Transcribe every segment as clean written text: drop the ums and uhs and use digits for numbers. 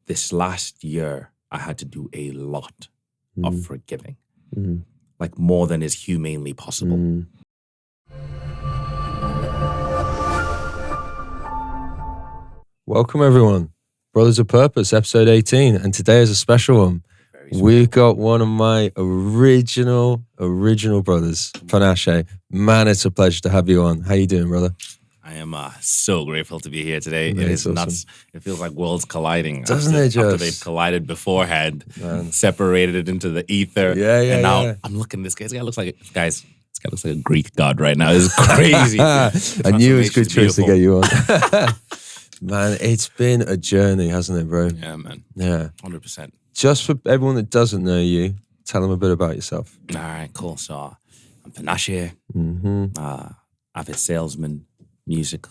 this last year, I had to do a lot of forgiving, like more than is humanely possible. Welcome, everyone. Brothers of Purpose, episode 18. And today is a special one. We've got one of my original brothers, Panashe. Man, it's a pleasure to have you on. How you doing, brother? I am so grateful to be here today. Man, it is awesome. nuts. It feels like worlds colliding. Doesn't it just? After they've collided beforehand, separated it into the ether. Yeah, and now I'm looking at this guy. This guy looks like a Greek god right now. This is crazy. I knew it was a good choice to get you on. Man, it's been a journey, hasn't it, bro? Yeah, man. Yeah. 100%. Just for everyone that doesn't know you, tell them a bit about yourself. All right, cool. So I'm Panashe, avid salesman, music.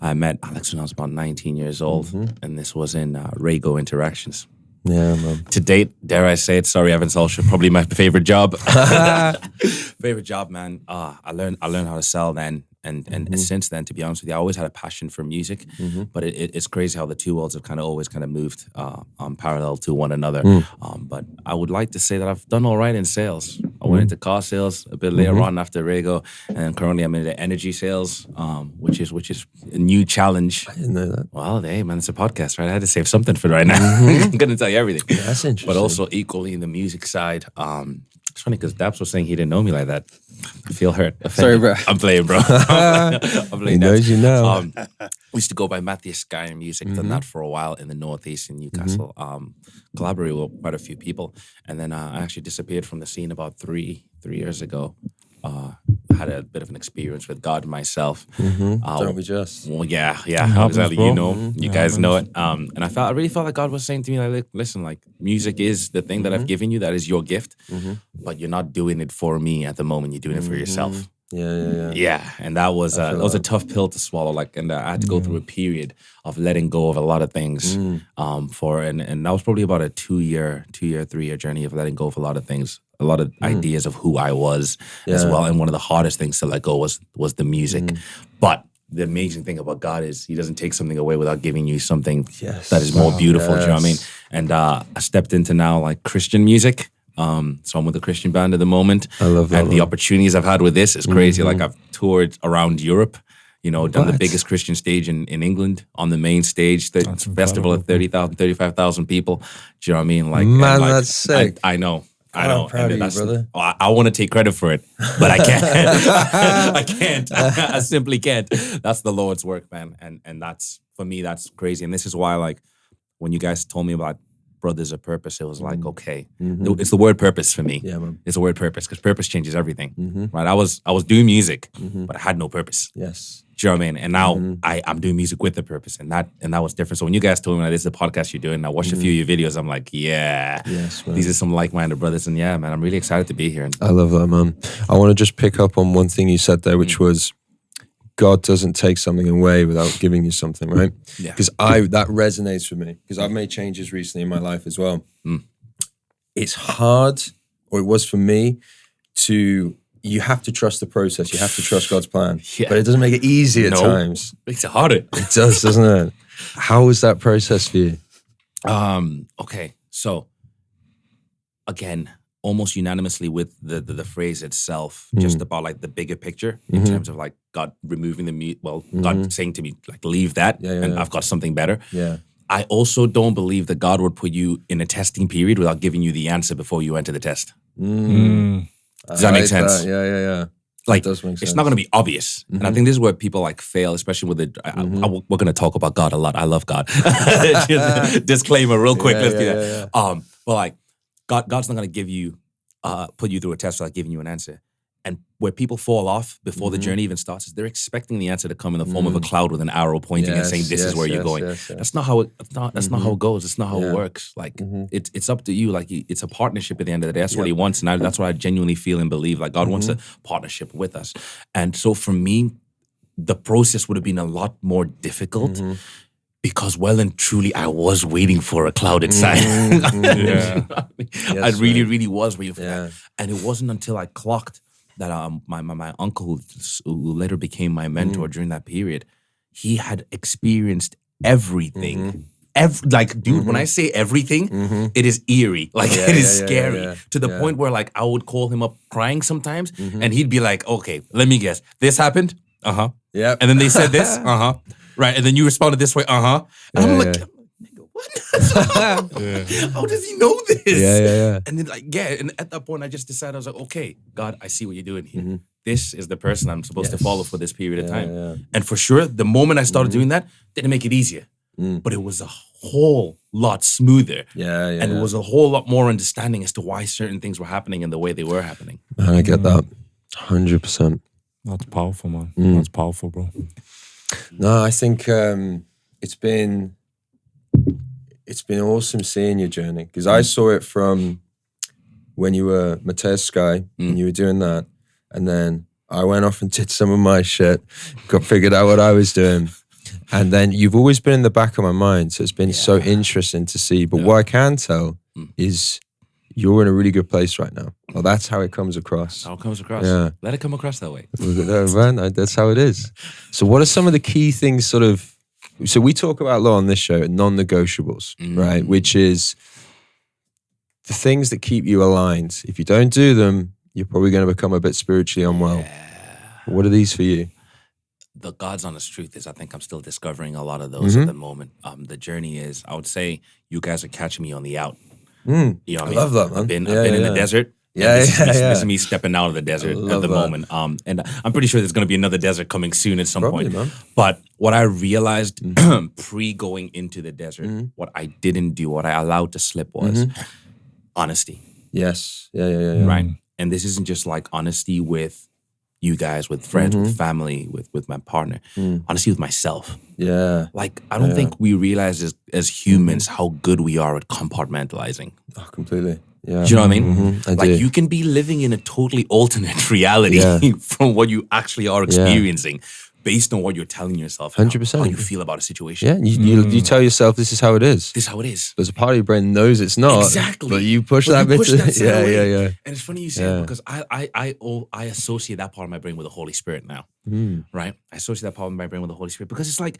I met Alex when I was about 19 years old, and this was in Rego Interactions. Yeah, man. To date, dare I say it, sorry, Evan Solskjaer, probably my favorite job. Favorite job, man. I learned how to sell then. And since then, to be honest with you, I always had a passion for music, but it's crazy how the two worlds have always moved parallel to one another. But I would like to say that I've done all right in sales. I went into car sales a bit later on after Rego, and currently I'm into energy sales, which is a new challenge. I didn't know that. Well, hey man, it's a podcast, right? I had to save something for right now. I'm gonna tell you everything. Yeah, that's interesting. But also equally in the music side. It's funny because Daps was saying he didn't know me like that. I feel hurt. Offended. Sorry, bro. I'm playing, bro. I'm playing. He knows you know. We used to go by Mathias Guy in music. Done that for a while in the Northeast in Newcastle. Collaborated with quite a few people, and then I actually disappeared from the scene about three years ago. Had a bit of an experience with God myself. Don't we just? Well, yeah, happens, exactly. bro. You know, you guys know it. And I really felt like God was saying to me, like, listen, like music is the thing that I've given you. That is your gift, but you're not doing it for me at the moment. You're doing it for yourself. Yeah. And that was a tough pill to swallow. Like, and I had to go through a period of letting go of a lot of things. And that was probably about a 3 year journey of letting go of a lot of things. A lot of ideas of who I was as well. And one of the hardest things to let go was the music. But the amazing thing about God is he doesn't take something away without giving you something that is more beautiful. Do you know what I mean? And I stepped into now like Christian music. So I'm with a Christian band at the moment. I love that. And the opportunities I've had with this is crazy. Like I've toured around Europe. You know, done the biggest Christian stage in England on the main stage. The festival of 30,000, 35,000 people. Do you know what I mean? Like, man, like, that's sick. I know. I'm proud of you, brother. I want to take credit for it, but I can't. I can't. I simply can't. That's the Lord's work, man. And that's, for me, that's crazy. And this is why, like, when you guys told me about Brothers of Purpose, it was like, okay, it's the word purpose for me. Yeah, man. It's the word purpose because purpose changes everything, right? I was doing music, but I had no purpose. Yes. Do you know what I mean? And now I'm doing music with a purpose, and that was different. So when you guys told me that this is the podcast you're doing, I watched a few of your videos. I'm like, yes, man. these are some like-minded brothers, and yeah, man, I'm really excited to be here. I love that, man. I want to just pick up on one thing you said there, which was God doesn't take something away without giving you something, right? Yeah. Because that resonates with me because I've made changes recently in my life as well. It's hard, or it was for me, you have to trust the process. You have to trust God's plan. Yeah. But it doesn't make it easy at times. Makes it harder. It does, doesn't it? How was that process for you? Okay. So again, almost unanimously with the phrase itself, just about like the bigger picture in terms of like God removing God saying to me, like, leave that and I've got something better. Yeah. I also don't believe that God would put you in a testing period without giving you the answer before you enter the test. Does that make sense? Yeah. Like, does make sense. It's not going to be obvious. And I think this is where people like fail, especially with we're going to talk about God a lot. I love God. Disclaimer real quick. Let's do that. But like, God's not going to give you, put you through a test without giving you an answer. And where people fall off before the journey even starts is they're expecting the answer to come in the form of a cloud with an arrow pointing and saying, this is where you're going. That's not how it goes. It's not how it works. Like, it's up to you. Like, it's a partnership at the end of the day. That's what he wants. And that's what I genuinely feel and believe. Like, God wants a partnership with us. And so for me, the process would have been a lot more difficult because well and truly I was waiting for a clouded sign. I really was waiting for that. And it wasn't until I clocked that my uncle, who later became my mentor during that period, he had experienced everything dude, when I say everything, it is eerie. Like it is scary to the point where like I would call him up crying sometimes, and he'd be like, "Okay, let me guess. This happened. Yeah. And then they said this. Right. And then you responded this way. And I'm like, nigga, what? How does he know this? Yeah. And then and at that point, I just decided I was like, okay, God, I see what you're doing here. This is the person I'm supposed to follow for this period of time. Yeah. And for sure, the moment I started doing that, didn't make it easier. But it was a whole lot smoother. And it was a whole lot more understanding as to why certain things were happening and the way they were happening. Man, I get that. 100%. That's powerful, man. That's powerful, bro. No, I think it's been awesome seeing your journey, because I saw it from when you were Mathias Sky and you were doing that, and then I went off and did some of my shit, figured out what I was doing. And then you've always been in the back of my mind, so it's been so interesting to see. But what I can tell is you're in a really good place right now. Well, that's how it comes across. How it comes across. Yeah. Let it come across that way. Man, that's how it is. So what are some of the key things so we talk about a lot on this show, non-negotiables, right? Which is the things that keep you aligned. If you don't do them, you're probably going to become a bit spiritually unwell. What are these for you? The God's honest truth is I think I'm still discovering a lot of those at the moment. The journey is, I would say, you guys are catching me on the out. You know what I mean? love that, man. I've been in the desert. This is me stepping out of the desert at the moment. And I'm pretty sure there's going to be another desert coming soon at some point. Man. But what I realized pre-going into the desert, what I didn't do, what I allowed to slip was honesty. Yes. Yeah. Right? And this isn't just like honesty with you guys, with friends, with family, with my partner. Honesty with myself. Yeah. Like, I don't think we realize as humans how good we are at compartmentalizing. Oh, completely. Yeah. Do you know what I mean? I like do. you can be living in a totally alternate reality from what you actually are experiencing based on what you're telling yourself. 100%. How you feel about a situation. Yeah, you tell yourself this is how it is. This is how it is. There's a part of your brain knows it's not. Exactly. But you push that bit. Yeah. And it's funny you say it because I associate that part of my brain with the Holy Spirit now. Right? I associate that part of my brain with the Holy Spirit because it's like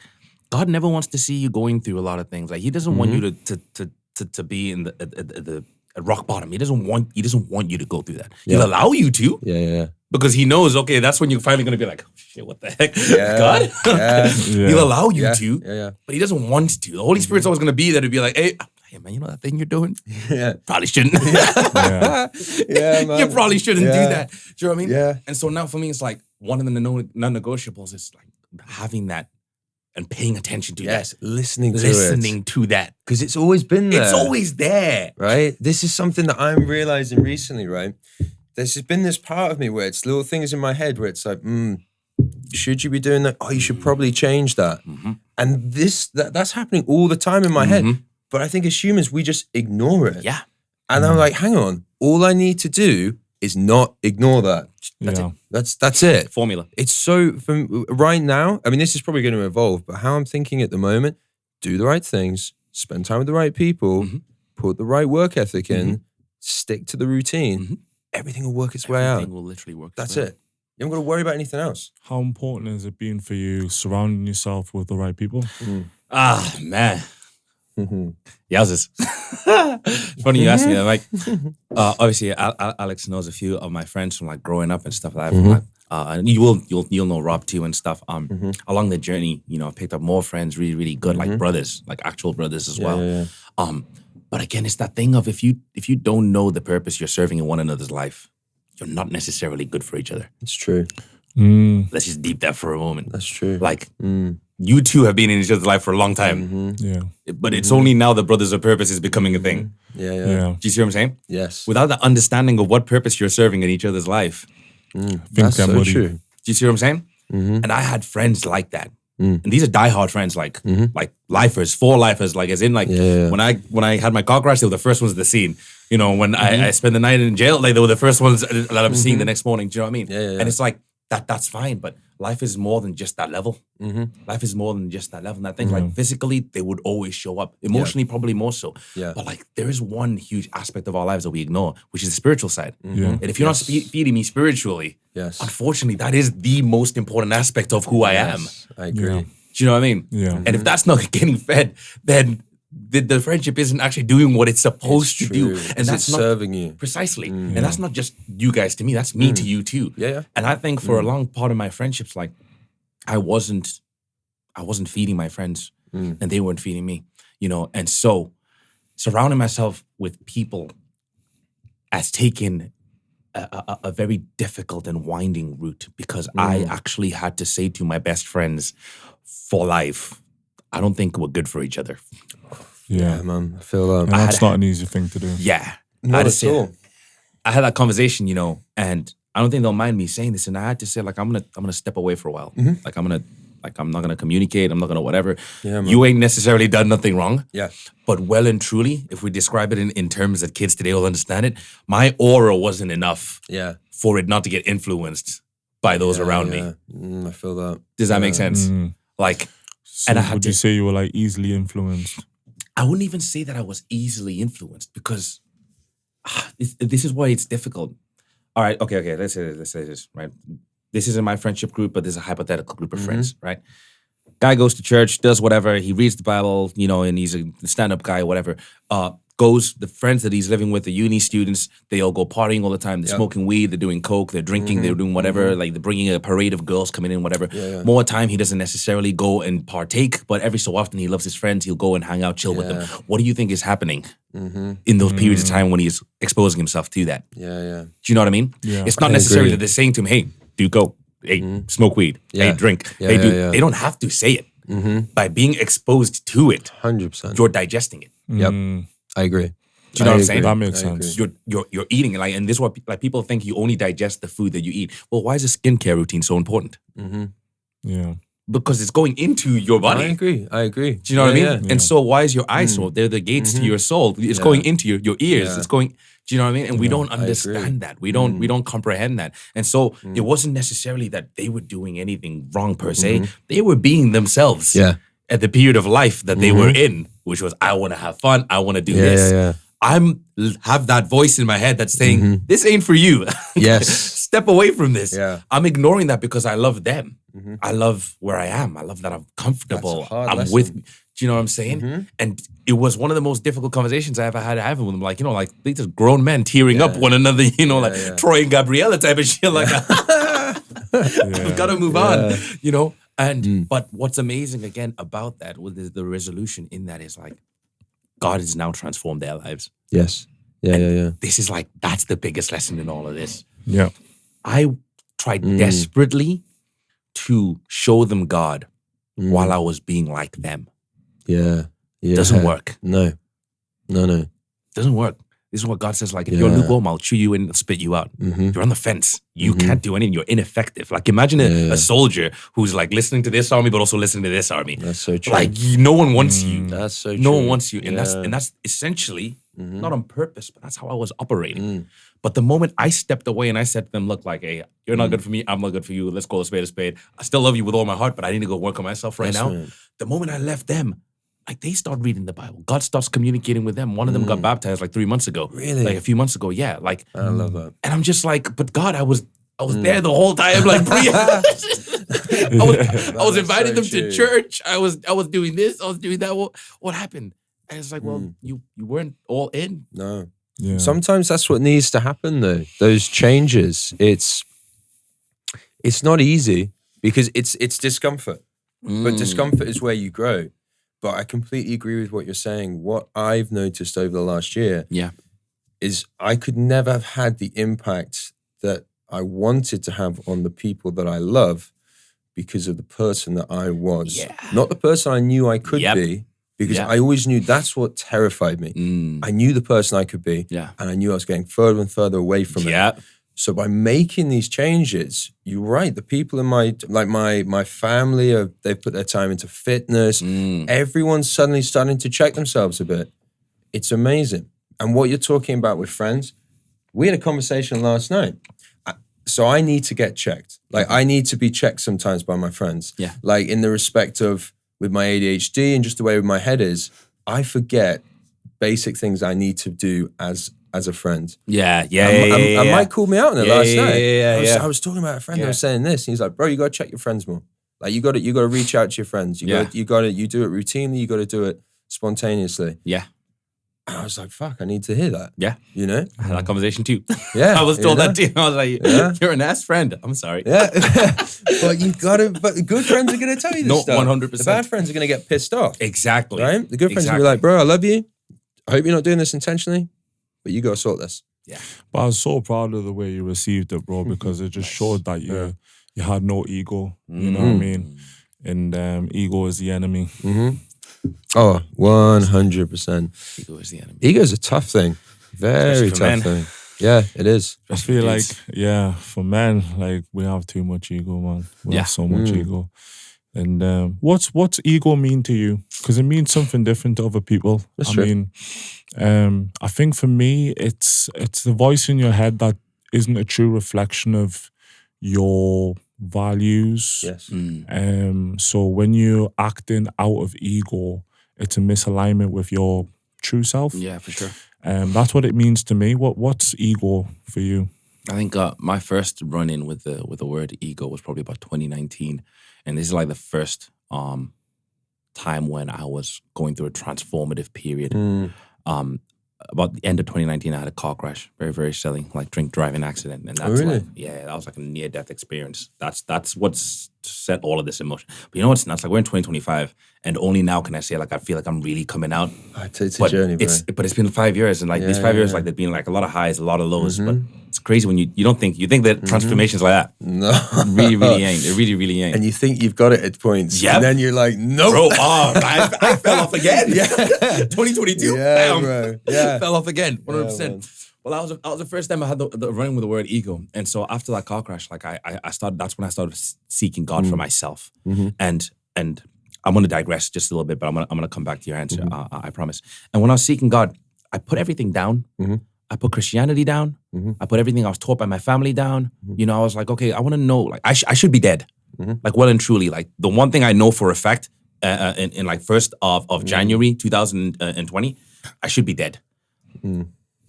God never wants to see you going through a lot of things. Like He doesn't want you to be in the at rock bottom. He doesn't want you to go through that. He'll allow you to. Yeah. Because He knows, okay, that's when you're finally going to be like, oh, shit, what the heck? God? He'll allow you to, but He doesn't want to. The Holy Spirit's always going to be there to be like, hey, man, you know that thing you're doing? Probably shouldn't. Man. You probably shouldn't do that. Do you know what I mean? Yeah. And so now for me, it's like one of the non-negotiables is like having that and paying attention to that. Listening to that. Because it's always been there. It's always there. Right? This is something that I'm realizing recently, right? There's just been this part of me where it's little things in my head where it's like, should you be doing that? Oh, you should probably change that. And that's happening all the time in my head. But I think as humans, we just ignore it. Yeah. And I'm like, hang on, all I need to do is not ignore that. That's it. Formula. It's so, from right now, I mean, this is probably going to evolve, but how I'm thinking at the moment, do the right things, spend time with the right people, put the right work ethic in, stick to the routine, everything will work its way out. Everything will literally work. That's it. You haven't got to worry about anything else. How important has it been for you surrounding yourself with the right people? Ah, man. Yowzers. Funny you ask me that. Like, obviously, Alex knows a few of my friends from like growing up and stuff like that. And you'll know Rob too and stuff. Along the journey, you know, I picked up more friends, really, really good, like brothers, like actual brothers as well. But again, it's that thing of if you don't know the purpose you're serving in one another's life, you're not necessarily good for each other. It's true. Let's just deep that for a moment. That's true. Like, you two have been in each other's life for a long time. But it's only now the brothers of purpose is becoming a thing. Yeah. Do you see what I'm saying? Yes. Without the understanding of what purpose you're serving in each other's life. That's so true. Do you see what I'm saying? And I had friends like that. And these are diehard friends, like lifers, for lifers, like as in like when I had my car crash, they were the first ones at the scene. You know, when I spent the night in jail, like they were the first ones that I'm seeing the next morning. Do you know what I mean? And it's like that's fine, but life is more than just that level. Life is more than just that level. And I think like physically, they would always show up. Emotionally, probably more so. But like there is one huge aspect of our lives that we ignore, which is the spiritual side. And if you're not feeding me spiritually, unfortunately, that is the most important aspect of who I am. I agree. Do you know what I mean? And if that's not getting fed, then the friendship isn't actually doing what it's supposed to do. And Is that's it not serving you? precisely. And that's not just you guys to me, that's me to you too. Yeah. And I think for a long part of my friendships, like I wasn't feeding my friends and they weren't feeding me, you know. And so surrounding myself with people has taken a very difficult and winding route, because I actually had to say to my best friends for life, I don't think we're good for each other. Yeah. Man, I feel that. And that's not an easy thing to do. Yeah. Not at all. I had that conversation, you know, and I don't think they'll mind me saying this. And I had to say, like, I'm gonna step away for a while. Like I'm not gonna communicate. I'm not gonna whatever. Yeah, man. You ain't necessarily done nothing wrong. Yeah. But well and truly, if we describe it in terms that kids today will understand it, my aura wasn't enough for it not to get influenced by those around me. I feel that. Does that make sense? Like, So and I had would to you say you were like easily influenced? I wouldn't even say that I was easily influenced, because this is why it's difficult. All right, okay. Let's say this, right? This isn't my friendship group, but this is a hypothetical group of friends, right? Guy goes to church, does whatever, he reads the Bible, you know, and he's a stand-up guy, whatever. The friends that he's living with, the uni students, they all go partying all the time. They're smoking weed, they're doing coke, they're drinking, they're doing whatever. Like they're bringing a parade of girls coming in, whatever. More time, he doesn't necessarily go and partake, but every so often he loves his friends. He'll go and hang out, chill with them. What do you think is happening in those periods of time when he's exposing himself to that? Yeah. Do you know what I mean? Yeah. It's not necessarily that they're saying to him, hey, do coke, hey, smoke weed, hey, drink, hey, do. They don't have to say it. By being exposed to it, 100%. you're digesting it. Yep. I agree. Do you know what I'm saying? That makes sense. You're eating it, like, and this is what like people think you only digest the food that you eat. Well, why is a skincare routine so important? Yeah. Because it's going into your body. I agree. Do you know what I mean? Yeah. And so why is your eye so? They're the gates to your soul. It's going into your ears. Yeah. It's going. Do you know what I mean? And we don't understand that. We don't comprehend that. And so it wasn't necessarily that they were doing anything wrong per se. They were being themselves. Yeah. At the period of life that they were in, which was, I want to have fun. I want to do this. Yeah. Have that voice in my head that's saying, this ain't for you. Yes. Step away from this. Yeah. I'm ignoring that because I love them. I love where I am. I love that I'm comfortable. That's a hard I'm lesson. with. Do you know what I'm saying? And it was one of the most difficult conversations I ever had having with them. Like, you know, like they just grown men tearing up one another, you know, like Troy and Gabriella type of shit. Like, I've got to move on, you know? And but what's amazing again about that with the resolution in that is like God has now transformed their lives. Yes. Yeah. This is like that's the biggest lesson in all of this. Yeah. I tried desperately to show them God while I was being like them. Yeah. Doesn't work. No. Doesn't work. This is what God says, like, if you're lukewarm, I'll chew you in and spit you out. You're on the fence. You can't do anything. You're ineffective. Like, imagine a soldier who's like listening to this army, but also listening to this army. That's so true. Like, no one wants you. That's so true. No one wants you. And that's essentially, not on purpose, but that's how I was operating. But the moment I stepped away and I said to them, look, like, hey, you're not good for me. I'm not good for you. Let's call a spade a spade. I still love you with all my heart, but I need to go work on myself right now. Right. The moment I left them, like they start reading the Bible. God starts communicating with them. One of them got baptized like 3 months ago. Really? Like a few months ago. Yeah. Like I love that. And I'm just like, but God, I was there the whole time. Like I was inviting them to church. I was doing this. I was doing that. What happened? And it's like, well, you weren't all in. No. Yeah. Sometimes that's what needs to happen though. Those changes. It's not easy because it's discomfort. But discomfort is where you grow. But I completely agree with what you're saying. What I've noticed over the last year is I could never have had the impact that I wanted to have on the people that I love because of the person that I was. Yeah. Not the person I knew I could be, because I always knew that's what terrified me. I knew the person I could be, and I knew I was getting further and further away from it. So by making these changes, you're right. The people in my family, they've put their time into fitness. Everyone's suddenly starting to check themselves a bit. It's amazing. And what you're talking about with friends, we had a conversation last night. So I need to get checked. Like I need to be checked sometimes by my friends. Yeah. Like in the respect of with my ADHD and just the way my head is, I forget basic things I need to do as a friend. And Mike called me out on it last night. I was talking about a friend that was saying this. And he's like, bro, you got to check your friends more. Like you got to reach out to your friends. You do it routinely. You got to do it spontaneously. Yeah. And I was like, fuck, I need to hear that. Yeah. You know? I had that conversation too. Yeah. I was told that too. I was like, you're an ass friend. I'm sorry. Yeah. But but the good friends are going to tell you this No, stuff. 100%. The bad friends are going to get pissed off. Exactly. Right? The good friends will be like, bro, I love you. I hope you're not doing this intentionally, but you got to sort this. Yeah. But I was so proud of the way you received it, bro, because it just showed that you had no ego. You know what I mean? And ego is the enemy. Oh, 100%. Ego is the enemy. Ego is a tough thing. Very tough thing. Yeah, it is. I feel like, for men, like we have too much ego, man. We have so much ego. And what's ego mean to you? Because it means something different to other people. That's true. I think for me, it's the voice in your head that isn't a true reflection of your values. Yes. So when you're acting out of ego, it's a misalignment with your true self. Yeah, for sure. That's what it means to me. What's ego for you? I think my first run-in with the word ego was probably about 2019. And this is like the first time when I was going through a transformative period. About the end of 2019, I had a car crash, very, very silly, like drink driving accident, and that's really? that was like a near death experience. That's what's set all of this in motion. But you know what's nuts? Like we're in 2025, and only now can I say like I feel like I'm really coming out. It's a journey, bro. But it's been 5 years, and like these 5 years, like there've been like a lot of highs, a lot of lows. But it's crazy when you don't think that transformation's like that. No, it really, really ain't. It really, really ain't. And you think you've got it at points, and then you're like, no, bro. I fell off again. 2022. Yeah, Bam. bro. Yeah, fell off again. 100%. Man. Well, that was the first time I had the running with the word ego, and so after that car crash, like I started. That's when I started seeking God for myself, and I'm going to digress just a little bit, but I'm gonna come back to your answer. I promise. And when I was seeking God, I put everything down. I put Christianity down. I put everything I was taught by my family down. You know, I was like, okay, I want to know, like, I should be dead, like well and truly. Like the one thing I know for a fact, in like 1st of January 2020, I should be dead.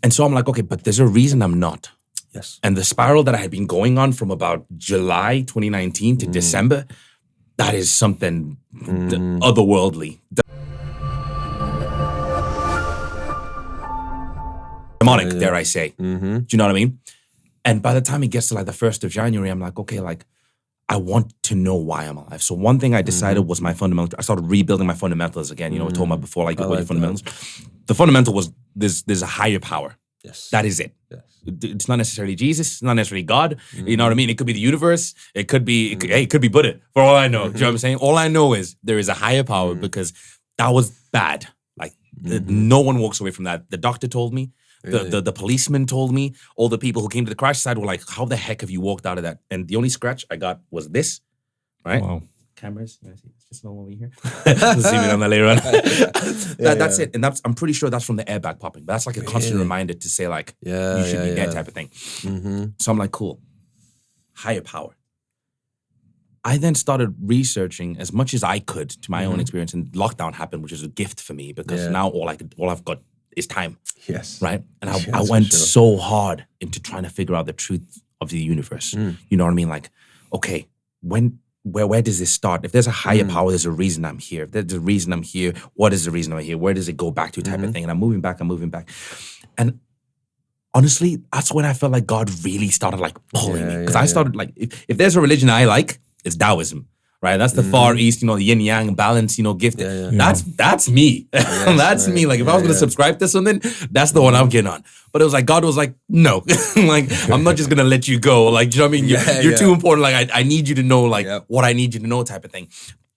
And so I'm like, okay, but there's a reason I'm not. Yes. And the spiral that I had been going on from about July 2019 to December, that is something otherworldly. Demonic, dare I say. Do you know what I mean? And by the time it gets to like the 1st of January, I'm like, okay, like, I want to know why I'm alive. So one thing I decided was my fundamental. I started rebuilding my fundamentals again. You know, we talked about before, like your fundamentals. The fundamental was there's a higher power. Yes. That is it. Yes. It's not necessarily Jesus. It's not necessarily God. You know what I mean? It could be the universe. It could be it could be Buddha. For all I know, do you know what I'm saying? All I know is there is a higher power because that was bad. Like no one walks away from that. The doctor told me. Really? The policeman told me. All the people who came to the crash site were like, "How the heck have you walked out of that?" And the only scratch I got was this. Right? Wow. Cameras. It's just no over here. See me on that later on. That's it. And I'm pretty sure that's from the airbag popping. But that's like a constant reminder to say like, you should be dead type of thing. So I'm like, cool. Higher power. I then started researching as much as I could to my own experience, and lockdown happened, which is a gift for me because now all I've got is time. Yes. Right? And I went so hard into trying to figure out the truth of the universe. You know what I mean? Like, okay, where does this start? If there's a higher power, there's a reason I'm here. If there's a reason I'm here, what is the reason I'm here? Where does it go back to type of thing? And I'm moving back. And honestly, that's when I felt like God really started like pulling me. Because I started like, if there's a religion I like, it's Taoism. Right, that's the Far East, you know, the yin yang balance, you know, gift. That's me. That's me. Like if I was gonna subscribe to something, that's the one I'm getting on. But it was like God was like, no, like I'm not just gonna let you go. Like, do you know what I mean? You're too important. Like I need you to know like what I need you to know, type of thing.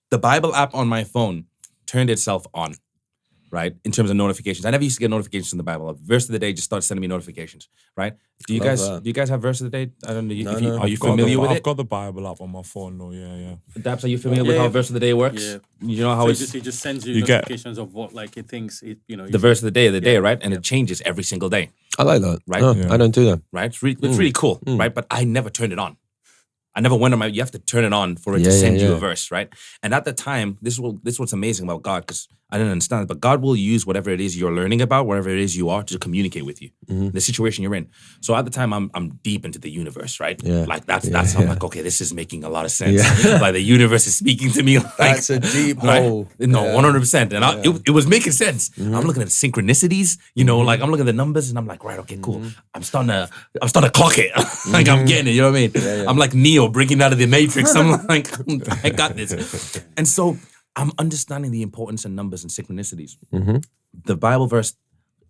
The Bible app on my phone turned itself on. Right, in terms of notifications, I never used to get notifications from the Bible. Verse of the day just started sending me notifications. Right? Do you guys have verse of the day? I don't know. Are you familiar with it? I've got the Bible app on my phone. No, yeah. Daps, are you familiar with how verse of the day works? Yeah. You know how it just sends you notifications of what like it thinks it. You know, the verse of the day, right? And it changes every single day. I like that. Right? No, I don't do that. Right? It's really cool. Right? But I never turned it on. I never went on you have to turn it on for it to send you a verse, right? And at the time, this is what's amazing about God, because I didn't understand it. But God will use whatever it is you're learning about, whatever it is you are, to communicate with you, the situation you're in. So at the time, I'm deep into the universe, right? Yeah. Like that's I'm like, okay, this is making a lot of sense. Like the universe is speaking to me. Like, That's a deep hole. No, 100%. And it was making sense. I'm looking at synchronicities, you know, like I'm looking at the numbers and I'm like, right, okay, cool. I'm starting to clock it. Like I'm getting it, you know what I mean? I'm like Neo breaking out of the Matrix. I'm like, I got this. And so I'm understanding the importance of numbers and synchronicities. The Bible verse,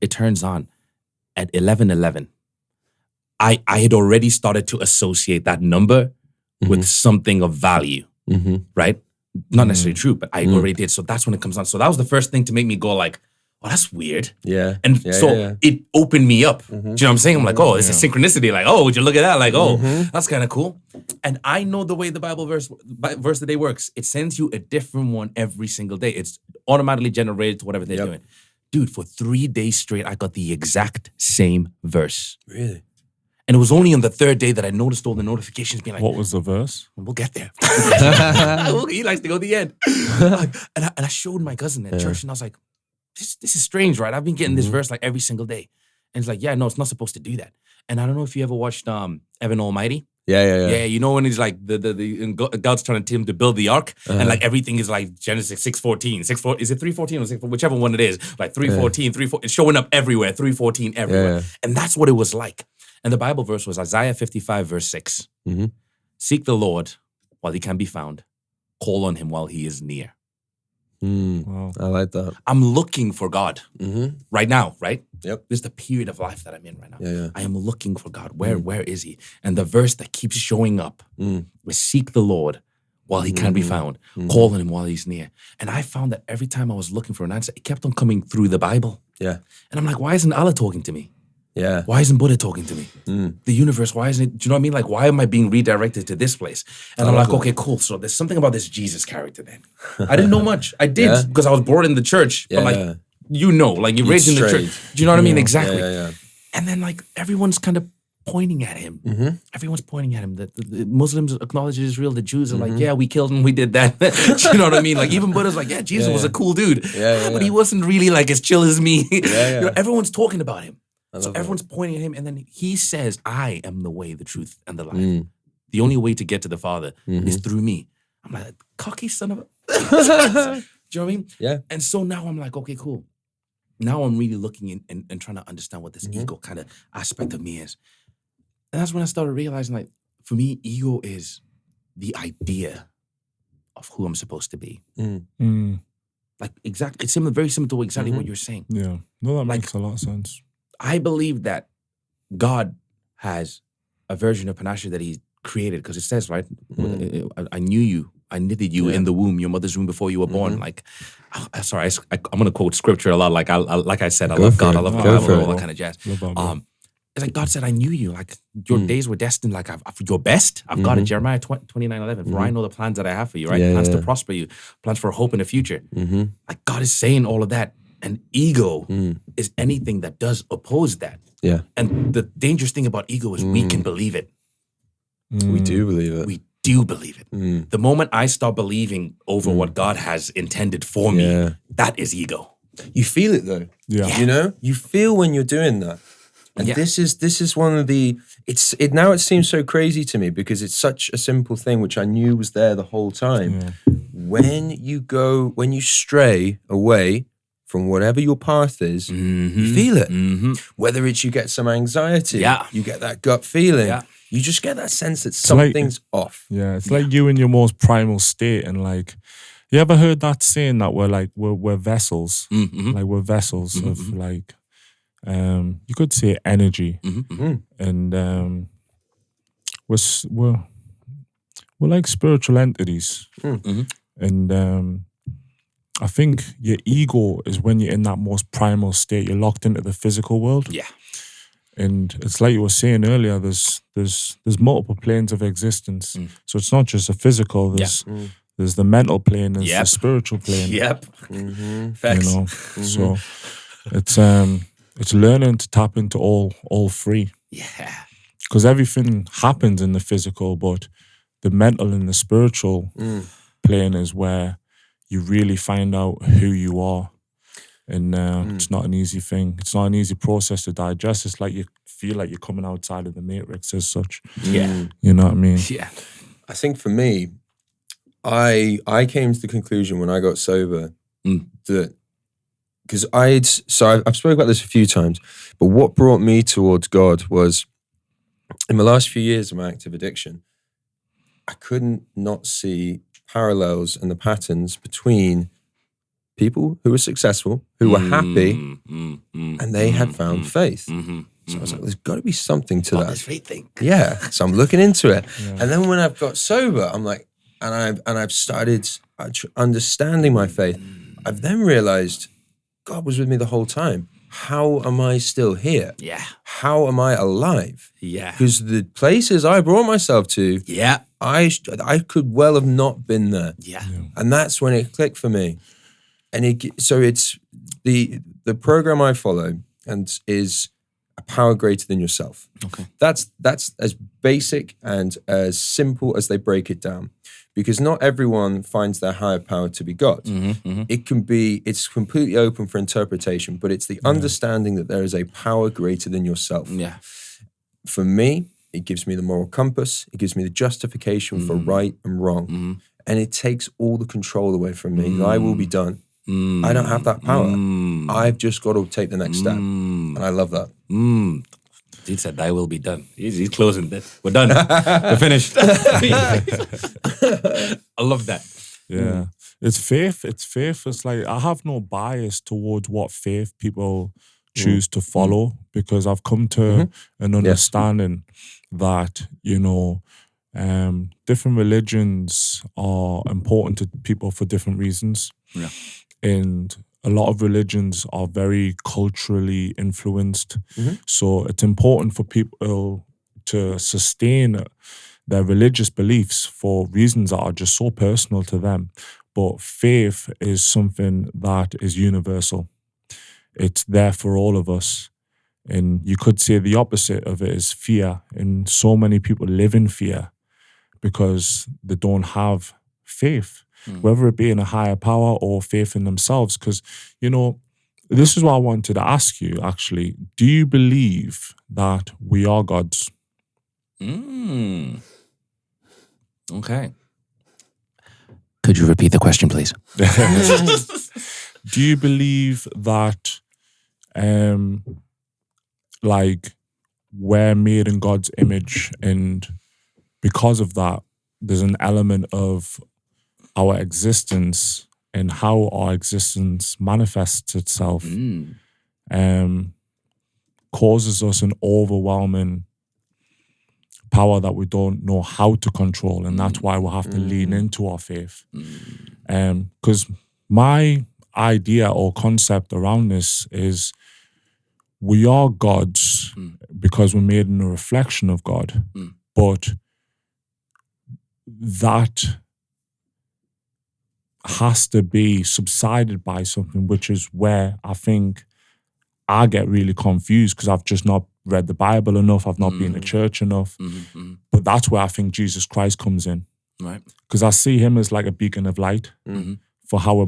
it turns on at 11:11. I had already started to associate that number with something of value, right? Not necessarily true, but I already did. So that's when it comes on. So that was the first thing to make me go like, oh, that's weird. Yeah. And it opened me up. Do you know what I'm saying? I'm like, oh, it's a synchronicity. Like, oh, would you look at that? Like, oh, that's kind of cool. And I know the way the Bible verse of the day works. It sends you a different one every single day. It's automatically generated to whatever they're doing. Dude, for 3 days straight, I got the exact same verse. Really? And it was only on the third day that I noticed all the notifications being like, what was the verse? We'll get there. He likes to go to the end. And I showed my cousin at church and I was like, this is strange, right? I've been getting this verse like every single day. And it's like, yeah, no, it's not supposed to do that. And I don't know if you ever watched Evan Almighty. Yeah. You know when he's like, God's trying to tell him to build the ark and like everything is like Genesis 6:14. Is it 3:14 or 6? Whichever one it is. Like 3:14, 3:14. It's showing up everywhere. 3:14 everywhere. Yeah. And that's what it was like. And the Bible verse was Isaiah 55 verse 6. Seek the Lord while he can be found. Call on him while he is near. Wow. I like that. I'm looking for God right now, right? Yep. This is the period of life that I'm in right now. Yeah. I am looking for God. Where is he? And the verse that keeps showing up was seek the Lord while he can be found. Call on him while he's near. And I found that every time I was looking for an answer, it kept on coming through the Bible. Yeah. And I'm like, why isn't Allah talking to me? Yeah. Why isn't Buddha talking to me? The universe, why isn't it? Do you know what I mean? Like, why am I being redirected to this place? And I'm like, okay, cool. So there's something about this Jesus character then. I didn't know much. I did because I was brought in the church. But like, you know, like you're raised in the church. Do you know what I mean? Exactly. Yeah. And then like everyone's kind of pointing at him. Everyone's pointing at him. The Muslims acknowledge Israel. The Jews are like, yeah, we killed him. We did that. Do you know what I mean? Like even Buddha's like, yeah, Jesus was a cool dude. But he wasn't really like as chill as me. You know, everyone's talking about him. So everyone's pointing at him, and then he says, I am the way, the truth, and the life. The only way to get to the Father is through me. I'm like, cocky son of a... Do you know what I mean? Yeah. And so now I'm like, okay, cool. Now I'm really looking and trying to understand what this ego kind of aspect of me is. And that's when I started realizing, like, for me, ego is the idea of who I'm supposed to be. Like, exactly, it's very similar to exactly what you're saying. Yeah. No, that makes a lot of sense. I believe that God has a version of Panashe that he created because it says, right, I knew you. I knitted you in the womb, your mother's womb before you were born. Like, sorry, I'm going to quote scripture a lot. Like I said, I love God. I love the Bible, all that kind of jazz. It's like God said, I knew you. Like your days were destined. Like your best. I've got it. Jeremiah 29:11. For I know the plans that I have for you. Right, plans to prosper you, plans for hope in the future. Like God is saying all of that. And ego is anything that does oppose that. Yeah. And the dangerous thing about ego is we can believe it. We do believe it. We do believe it. The moment I start believing over what God has intended for me, that is ego. You feel it though. Yeah. You know? You feel when you're doing that. And this is one of the now it seems so crazy to me because it's such a simple thing which I knew was there the whole time. Yeah. When you stray away from whatever your path is, you feel it. Whether it's you get some anxiety, you get that gut feeling, you just get that sense that something's off. Yeah, it's like you in your most primal state. And like, you ever heard that saying that we're vessels? Like we're vessels of like, you could say energy. And we're like spiritual entities. And I think your ego is when you're in that most primal state. You're locked into the physical world. Yeah. And it's like you were saying earlier, there's multiple planes of existence. So it's not just a physical, there's the mental plane, there's the spiritual plane. Facts. You know? So it's learning to tap into all three. Yeah. Because everything happens in the physical, but the mental and the spiritual plane is where you really find out who you are. And it's not an easy thing. It's not an easy process to digest. It's like you feel like you're coming outside of the matrix as such. Yeah. You know what I mean? Yeah. I think for me, I came to the conclusion when I got sober that, because I've spoken about this a few times, but what brought me towards God was, in the last few years of my active addiction, I couldn't not see parallels and the patterns between people who were successful, who were happy, and they had found faith. So I was like, there's got to be something to that. This faith thing. Yeah. So I'm looking into it. And then when I've got sober, I'm like, and I've started understanding my faith, I've then realized God was with me the whole time. How am I still here? Yeah. How am I alive? Yeah. Because the places I brought myself to, Yeah. I could well have not been there. Yeah. And that's when it clicked for me. And so it's the program I follow and is a power greater than yourself. Okay. That's as basic and as simple as they break it down. Because not everyone finds their higher power to be God. It's completely open for interpretation, but it's the understanding that there is a power greater than yourself. Yeah. For me, it gives me the moral compass. It gives me the justification for right and wrong. And it takes all the control away from me. Thy will be done. I don't have that power. I've just got to take the next step. And I love that. He said, thy will be done. He's closing this. We're done. We're finished. I love that. Yeah. It's faith. It's faith. It's like, I have no bias towards what faith people choose to follow, because I've come to an understanding that, different religions are important to people for different reasons. Yeah. And a lot of religions are very culturally influenced. So it's important for people to sustain their religious beliefs for reasons that are just so personal to them. But faith is something that is universal. It's there for all of us. And you could say the opposite of it is fear. And so many people live in fear because they don't have faith, whether it be in a higher power or faith in themselves. Because, this is what I wanted to ask you, actually. Do you believe that we are gods? Okay. Could you repeat the question, please? Do you believe that, we're made in God's image, and because of that, there's an element of our existence and how our existence manifests itself causes us an overwhelming power that we don't know how to control, and that's why we'll have to lean into our faith. Because my idea or concept around this is we are gods because we're made in a reflection of God, but that has to be subsided by something, which is where I think I get really confused, because I've just not read the Bible enough. I've not been to church enough. But that's where I think Jesus Christ comes in. Right. Because I see him as like a beacon of light for how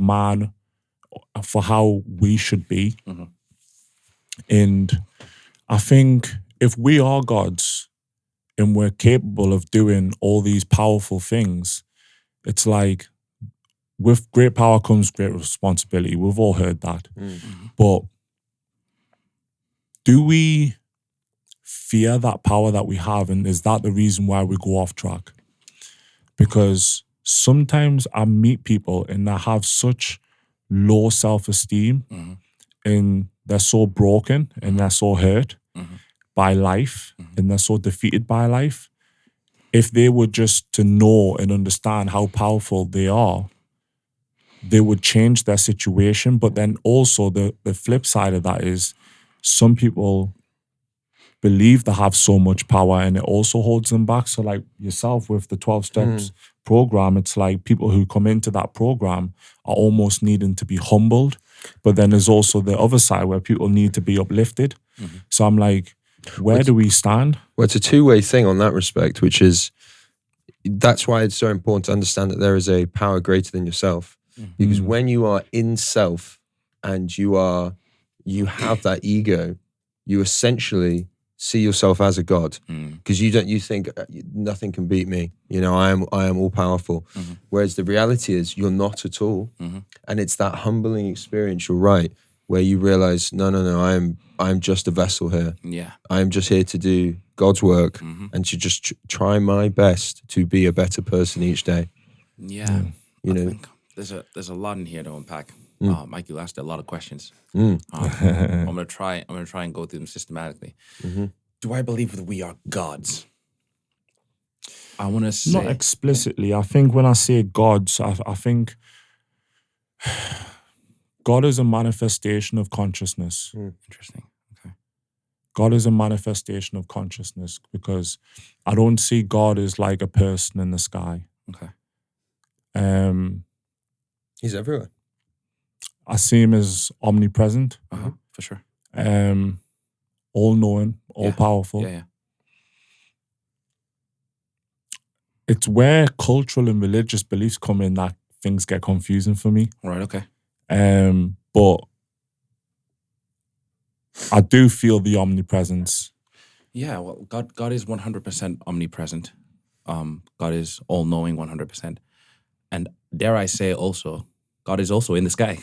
for how we should be. And I think if we are gods and we're capable of doing all these powerful things, it's like, with great power comes great responsibility. We've all heard that. But do we fear that power that we have? And is that the reason why we go off track? Because sometimes I meet people and they have such low self-esteem and they're so broken and they're so hurt by life and they're so defeated by life. If they were just to know and understand how powerful they are, they would change their situation. But then also the flip side of that is some people believe they have so much power and it also holds them back. So like yourself with the 12 steps program, it's like people who come into that program are almost needing to be humbled. But then there's also the other side where people need to be uplifted. So I'm like, where do we stand? Well, it's a two-way thing on that respect, which is, that's why it's so important to understand that there is a power greater than yourself. Because when you are in self and you have that ego, you essentially see yourself as a god, because you think nothing can beat me. You know, I am all powerful. Whereas the reality is you're not at all. And it's that humbling experience, you're right, where you realize, no, I'm just a vessel here. Yeah. I am just here to do God's work and to just try my best to be a better person each day. Yeah. You I know, think there's a lot in here to unpack. Mike, you asked a lot of questions. I'm gonna try and go through them systematically. Do I believe that we are gods? I want to say Not explicitly. I think when I say gods, I think God is a manifestation of consciousness. Interesting. Okay. God is a manifestation of consciousness, because I don't see God as like a person in the sky. Okay. he's everywhere. I see him as omnipresent, For sure. all-knowing, all-powerful. Yeah. It's where cultural and religious beliefs come in that things get confusing for me. Right. Okay. But I do feel the omnipresence. Yeah. Well, God is 100% omnipresent. God is all-knowing 100%, and dare I say also, God is also in the sky.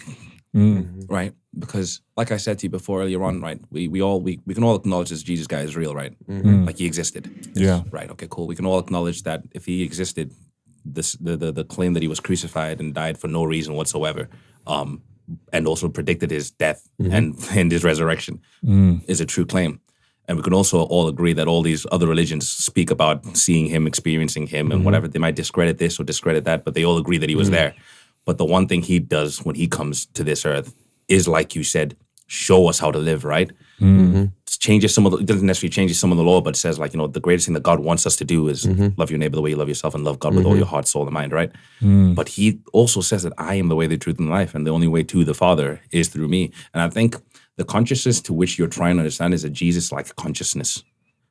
Right? Because like I said to you before earlier on, right? We can all acknowledge this Jesus guy is real, right? Like he existed. Yeah. Right. Okay, cool. We can all acknowledge that if he existed, the claim that he was crucified and died for no reason whatsoever, and also predicted his death and his resurrection is a true claim. And we can also all agree that all these other religions speak about seeing him, experiencing him, and whatever. They might discredit this or discredit that, but they all agree that he was there. But the one thing he does when he comes to this earth is, like you said, show us how to live, right? Changes it doesn't necessarily change some of the law, but says, like, you know, the greatest thing that God wants us to do is love your neighbor the way you love yourself and love God with all your heart, soul, and mind, right? But he also says that I am the way, the truth, and the life, and the only way to the Father is through me. And I think the consciousness to which you're trying to understand is a Jesus-like consciousness.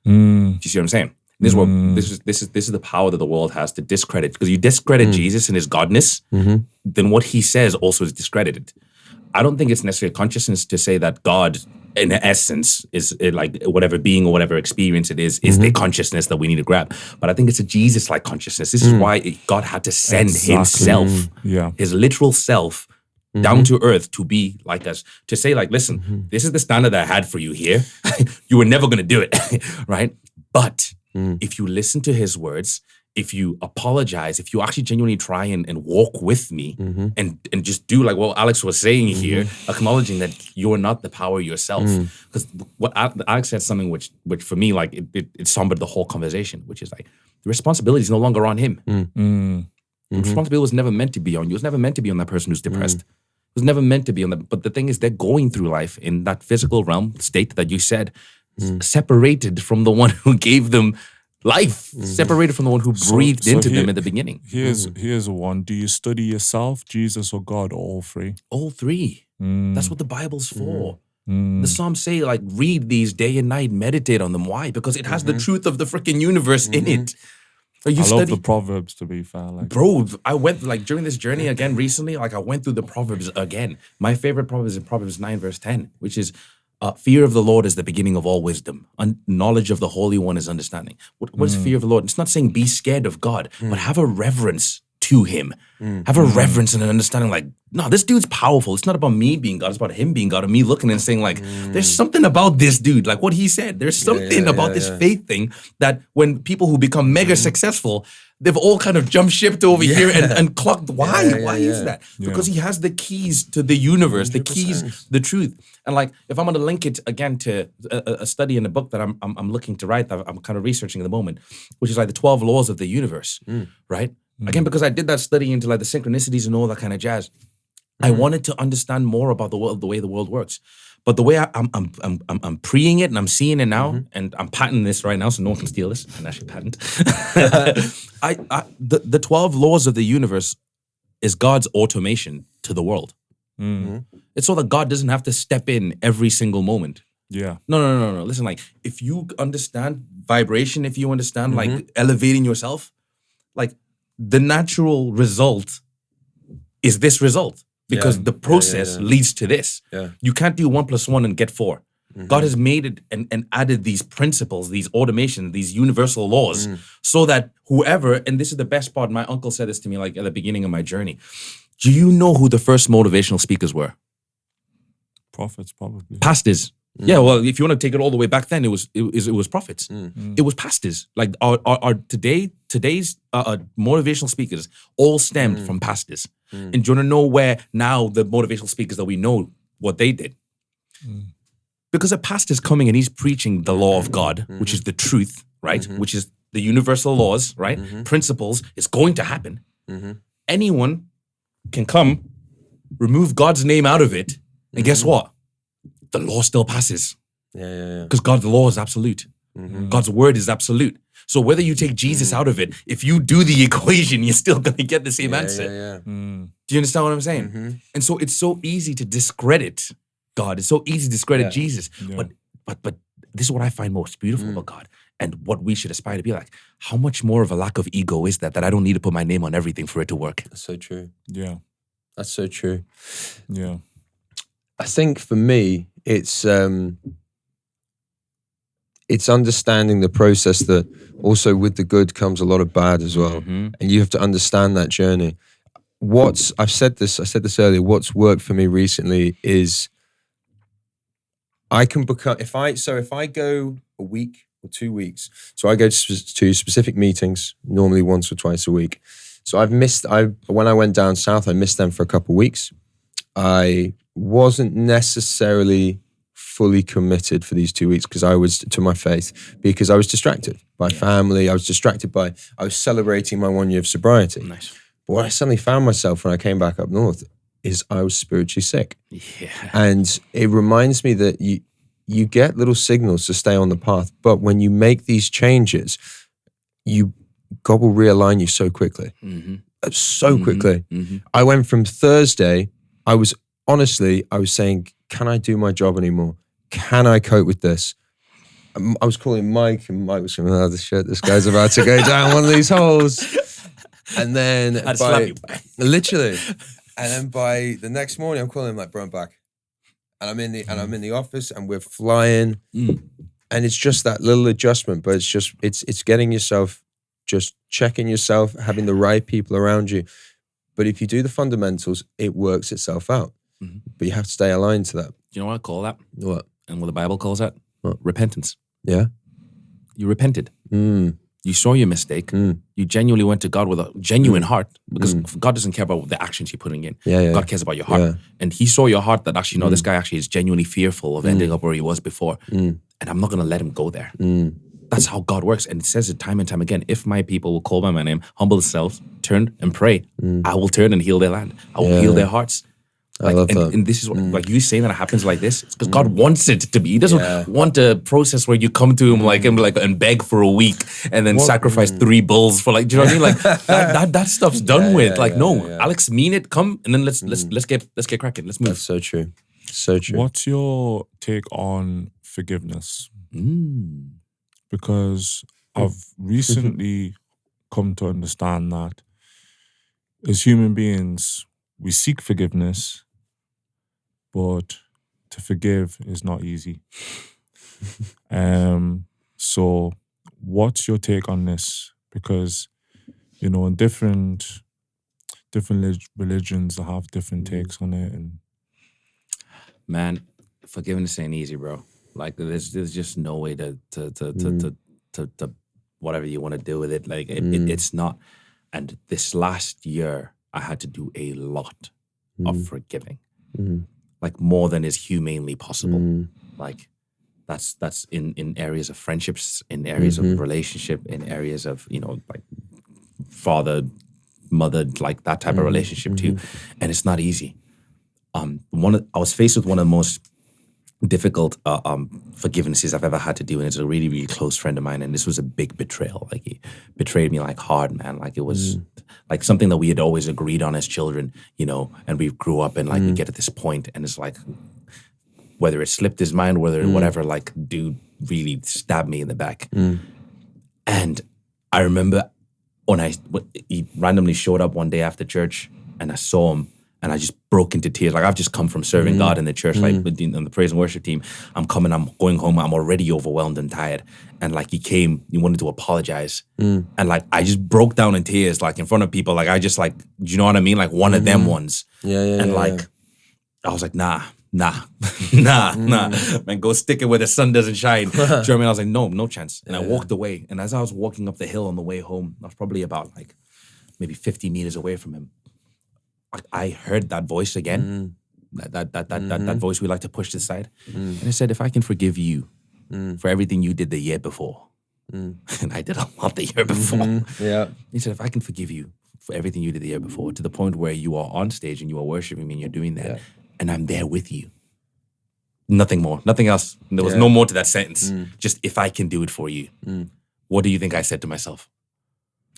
Do you see what I'm saying? This is the power that the world has to discredit. Because you discredit Jesus and his godness, then what he says also is discredited. I don't think it's necessarily consciousness to say that God, in essence, is like whatever being or whatever experience it is the consciousness that we need to grab. But I think it's a Jesus-like consciousness. This is why God had to send himself, his literal self, down to earth to be like us, to say, like, listen, this is the standard that I had for you here. You were never going to do it, right? But if you listen to his words, if you apologize, if you actually genuinely try and walk with me and just do like what Alex was saying here, acknowledging that you're not the power yourself. Because what Alex said something which for me, like it summed the whole conversation, which is like the responsibility is no longer on him. The responsibility was never meant to be on you. It was never meant to be on that person who's depressed. It was never meant to be on that. But the thing is, they're going through life in that physical realm state that you said, separated from the one who gave them life, separated from the one who breathed into them in the beginning. Here's one. Do you study yourself, Jesus, or God, or all three? All three. That's what the Bible's for. The Psalms say, like, read these day and night, meditate on them. Why? Because it has the truth of the freaking universe in it. I love the Proverbs, to be fair. Like, bro, I went, like, during this journey again recently, like, I went through the Proverbs again. My favorite Proverbs is Proverbs 9 verse 10, which is, fear of the Lord is the beginning of all wisdom. Knowledge of the Holy One is understanding. What is fear of the Lord? It's not saying be scared of God, but have a reverence to him. Have a reverence and an understanding, like, no, this dude's powerful. It's not about me being God. It's about him being God, and me looking and saying, like, there's something about this dude, like what he said. There's something about this faith thing that when people who become mega successful, they've all kind of jumped ship over here and clocked. Why? Why is that? Because he has the keys to the universe, 100%. The keys, the truth. And like, if I'm going to link it again to a study in a book that I'm looking to write, that I'm kind of researching at the moment, which is like the 12 laws of the universe, right? Again, because I did that study into like the synchronicities and all that kind of jazz. I wanted to understand more about the world, the way the world works. But the way I'm preing it and I'm seeing it now, and I'm patenting this right now, so no one can steal this. I can actually patent. The 12 laws of the universe is God's automation to the world. It's so that God doesn't have to step in every single moment. Yeah. No. Listen, like, if you understand vibration, if you understand like elevating yourself, like the natural result is this result. Because the process leads to this. Yeah. You can't do 1 + 1 and get 4. God has made it and added these principles, these automation, these universal laws, so that whoever, and this is the best part, my uncle said this to me like at the beginning of my journey. Do you know who the first motivational speakers were? Prophets, probably. Pastors. Yeah, well, if you want to take it all the way back then, it was prophets. It was pastors. Like our today's motivational speakers all stemmed from pastors. And do you want to know where now the motivational speakers that we know what they did? Because a pastor's coming and he's preaching the law of God, which is the truth, right? Which is the universal laws, right? Principles. It's going to happen. Anyone can come, remove God's name out of it, and guess what? The law still passes. Yeah. Because God's law is absolute. God's word is absolute. So whether you take Jesus out of it, if you do the equation, you're still going to get the same answer. Yeah. Do you understand what I'm saying? And so it's so easy to discredit God. It's so easy to discredit Jesus. Yeah. But this is what I find most beautiful about God and what we should aspire to be like. How much more of a lack of ego is that I don't need to put my name on everything for it to work? That's so true. Yeah. That's so true. Yeah. I think for me, it's understanding the process that also with the good comes a lot of bad as well. And you have to understand that journey. I said this earlier, what's worked for me recently is I can become, if I go a week or 2 weeks, so I go to specific meetings, normally once or twice a week. So when I went down south, I missed them for a couple of weeks. I wasn't necessarily fully committed for these 2 weeks because I was to my faith, because I was distracted by family. I was celebrating my 1 year of sobriety. Nice. But what I suddenly found myself when I came back up north is I was spiritually sick. Yeah. And it reminds me that you get little signals to stay on the path, but when you make these changes, God will realign you so quickly. So quickly. I went from Thursday, I was saying, can I do my job anymore? Can I cope with this? I was calling Mike, and Mike was going, oh, this guy's about to go down one of these holes. And then literally, and then by the next morning, I'm calling him like, bro, I'm back. And I'm in the office and we're flying. And it's just that little adjustment, but it's getting yourself, just checking yourself, having the right people around you. But if you do the fundamentals, it works itself out. But you have to stay aligned to that. Do you know what I call that? What? And what the Bible calls that? What? Repentance. Yeah. You repented. You saw your mistake. You genuinely went to God with a genuine heart, because God doesn't care about the actions you're putting in. God cares about your heart. And he saw your heart that actually, no, this guy actually is genuinely fearful of ending up where he was before. And I'm not going to let him go there. That's how God works. And it says it time and time again. If my people will call by my name, humble themselves, turn and pray, I will turn and heal their land. I will heal their hearts. I love that. And this is what, like you saying that it happens like this, it's because God wants it to be. He doesn't want a process where you come to him and beg for a week and then sacrifice 3 bulls for, like, do you know what I mean? Like that stuff's done with. Alex, mean it, come, and then let's get cracking. Let's move. That's so true. So true. What's your take on forgiveness? Because I've recently come to understand that as human beings, we seek forgiveness, but to forgive is not easy. So what's your take on this? Because, you know, in different religions, they have different takes on it. And man, forgiveness ain't easy, bro. Like there's just no way to whatever you want to do with it. Like it's not. And this last year, I had to do a lot of forgiving, like more than is humanly possible. Like that's in areas of friendships, in areas of relationship, in areas of, you know, like father, mother, like that type of relationship too. And it's not easy. I was faced with one of the most difficult forgivenesses I've ever had to do, and it's a really, really close friend of mine, and this was a big betrayal. Like, he betrayed me like hard, man. Like, it was like something that we had always agreed on as children, you know, and we grew up and like we get to this point, and it's like whether it slipped his mind, whatever, like, dude really stabbed me in the back. And I remember when he randomly showed up one day after church, and I saw him, and I just broke into tears. Like, I've just come from serving God in the church, like on the praise and worship team. I'm going home, I'm already overwhelmed and tired. And like, he came, he wanted to apologize. And like, I just broke down in tears, like in front of people. Like, I just like, do you know what I mean? Like one of them ones. And like, I was like, nah. Man, go stick it where the sun doesn't shine. Do you know what I mean? I was like, no chance. And I walked away. And as I was walking up the hill on the way home, I was probably about like maybe 50 meters away from him. I heard that voice again. That voice we like to push to the side. And it said, if I can forgive you for everything you did the year before. And I did a lot the year before. He said, if I can forgive you for everything you did the year before, to the point where you are on stage and you are worshiping me and you're doing that, and I'm there with you. Nothing more, nothing else. There was no more to that sentence. Just, if I can do it for you. What do you think I said to myself?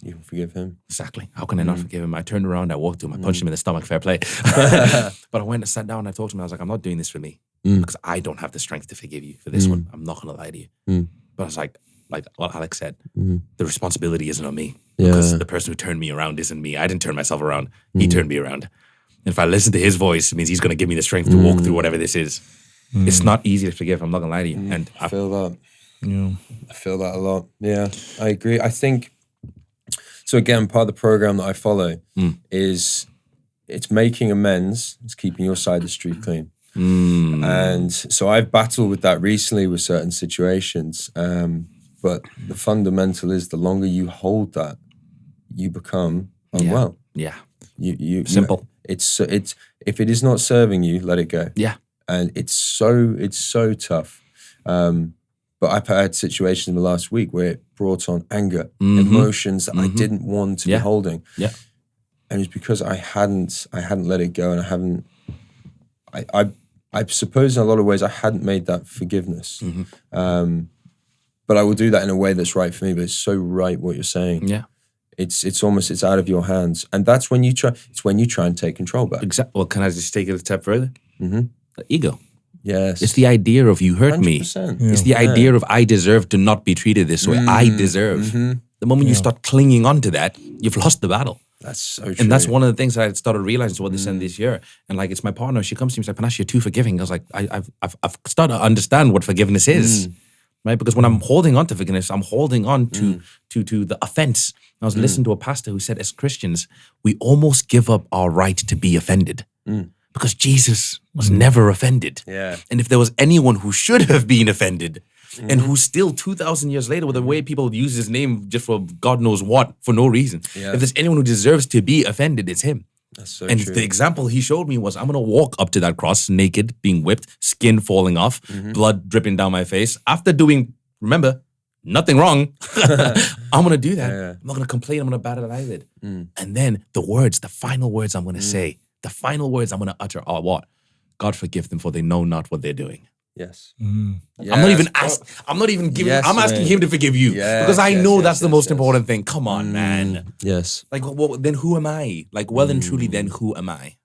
You can forgive him. Exactly. How can I not forgive him? I turned around, I walked to him, I punched him in the stomach, fair play. But I went and sat down and I told him, I was like, I'm not doing this for me. Because I don't have the strength to forgive you for this one. I'm not going to lie to you. But I was like what Alex said, the responsibility isn't on me. Because the person who turned me around isn't me. I didn't turn myself around. He turned me around. And if I listen to his voice, it means he's going to give me the strength to walk through whatever this is. It's not easy to forgive, I'm not going to lie to you. And I feel that. Yeah. I feel that a lot. Yeah, I agree. I think, so again, part of the program that I follow is it's making amends, it's keeping your side of the street clean. And so I've battled with that recently with certain situations. But the fundamental is the longer you hold that, you become unwell. Yeah. You Simple. It's if it is not serving you, let it go. Yeah. And it's so tough. But I've had situations in the last week where it brought on anger, emotions that I didn't want to be holding. Yeah. And it's because I hadn't let it go, and I suppose in a lot of ways I hadn't made that forgiveness. But I will do that in a way that's right for me. But it's so right what you're saying. Yeah. It's almost, it's out of your hands. And that's when you try, it's when you try and take control back. Exactly. Well, can I just take it a step further? The ego. Yes. It's the idea of you hurt 100%. Me. Yeah. It's the idea of I deserve to not be treated this way. I deserve. The moment you start clinging on to that, you've lost the battle. That's so true. And that's one of the things that I started realizing toward this end this year. And like, it's my partner. She comes to me, she's like, Panashe, you're too forgiving. I was like, I've started to understand what forgiveness is. Right? Because when I'm holding on to forgiveness, I'm holding on to the offense. I was listening to a pastor who said, as Christians, we almost give up our right to be offended. Because Jesus was never offended. Yeah. And if there was anyone who should have been offended, and who still 2,000 years later, with the way people use his name just for God knows what, for no reason, if there's anyone who deserves to be offended, it's him. That's so and true. The example he showed me was, I'm going to walk up to that cross naked, being whipped, skin falling off, blood dripping down my face. After doing, remember, nothing wrong. I'm going to do that. I'm not going to complain. I'm going to bat an eyelid. And then the final words I'm going to say, the final words I'm going to utter are what? God forgive them, for they know not what they're doing. Yes. Yes. I'm not even giving. Yes, I'm asking him to forgive you, because I know that's the most important thing. Come on, man. Yes. Like, well, then who am I? Like, well and truly, then who am I?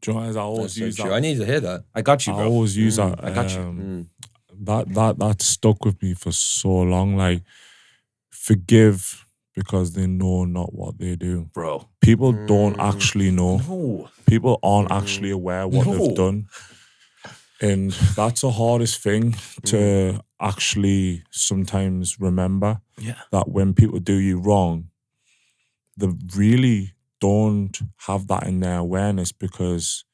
John's, I always use that. I need to hear that. I got you, bro. I always use that. I got you. That stuck with me for so long. Like, forgive because they know not what they do. Bro. People don't actually know. No. People aren't actually aware what they've done. And that's the hardest thing to actually sometimes remember. Yeah. That when people do you wrong, they really don't have that in their awareness, because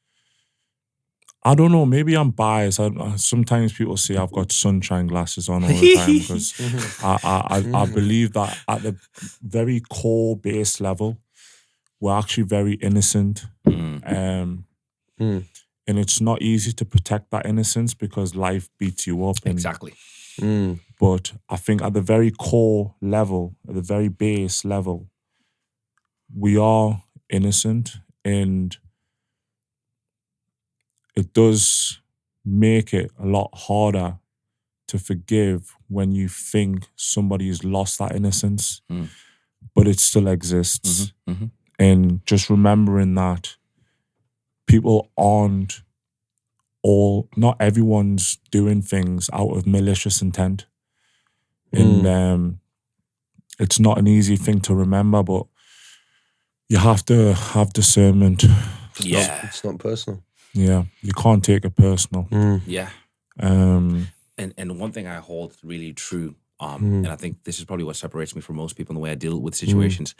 I don't know, maybe I'm biased. Sometimes people say I've got sunshine glasses on all the time, because I believe that at the very core base level, we're actually very innocent. And it's not easy to protect that innocence because life beats you up. Exactly. But I think at the very core level, at the very base level, we are innocent, and it does make it a lot harder to forgive when you think somebody has lost that innocence, but it still exists. And just remembering that people aren't not everyone's doing things out of malicious intent. And it's not an easy thing to remember, but you have to have discernment. It's not personal. Yeah, you can't take it personal. Yeah. Um, And one thing I hold really true, and I think this is probably what separates me from most people in the way I deal with situations.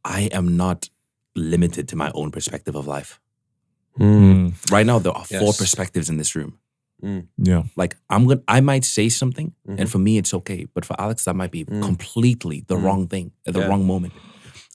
I am not limited to my own perspective of life. Right now, there are 4 perspectives in this room. Yeah. Like I might say something, and for me it's okay, but for Alex that might be completely the wrong thing at the wrong moment.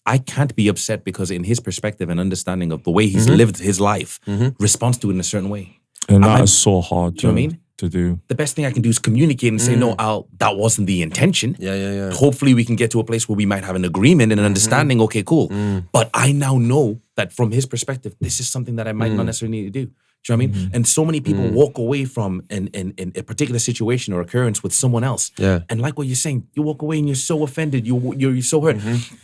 I can't be upset because in his perspective and understanding of the way he's lived his life, responds to it in a certain way. And that is so hard Do you know what I mean? To do. The best thing I can do is communicate and say, no, Al, that wasn't the intention. Yeah. Hopefully we can get to a place where we might have an agreement and an understanding. Okay, cool. But I now know that from his perspective, this is something that I might not necessarily need to do. Do you know what I mean? And so many people walk away from a particular situation or occurrence with someone else. Yeah. And like what you're saying, you walk away and you're so offended. You're so hurt.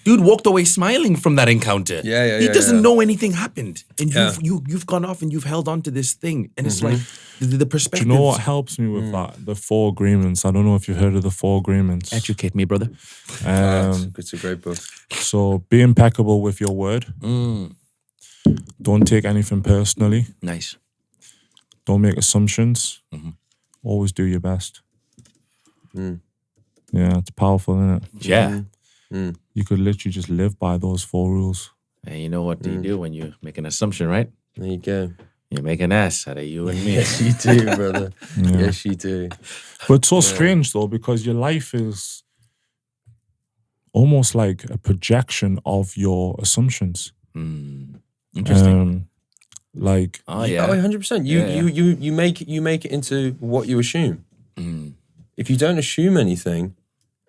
Dude walked away smiling from that encounter. He doesn't know anything happened. And you've gone off and you've held on to this thing. And it's like the perspective. Do you know what helps me with that? The 4 agreements. I don't know if you've heard of the 4 agreements. Educate me, brother. It's a great book. So be impeccable with your word. Don't take anything personally. Nice. Don't make assumptions. Always do your best. Yeah, it's powerful, isn't it? Yeah. You could literally just live by those 4 rules. And you know what do you do when you make an assumption, right? There you go. You make an ass out of you and me. Yes, you do, brother. Yes, you do. But it's so strange, though, because your life is almost like a projection of your assumptions. Interesting. Like, Oh, 100%. You make it into what you assume. If you don't assume anything,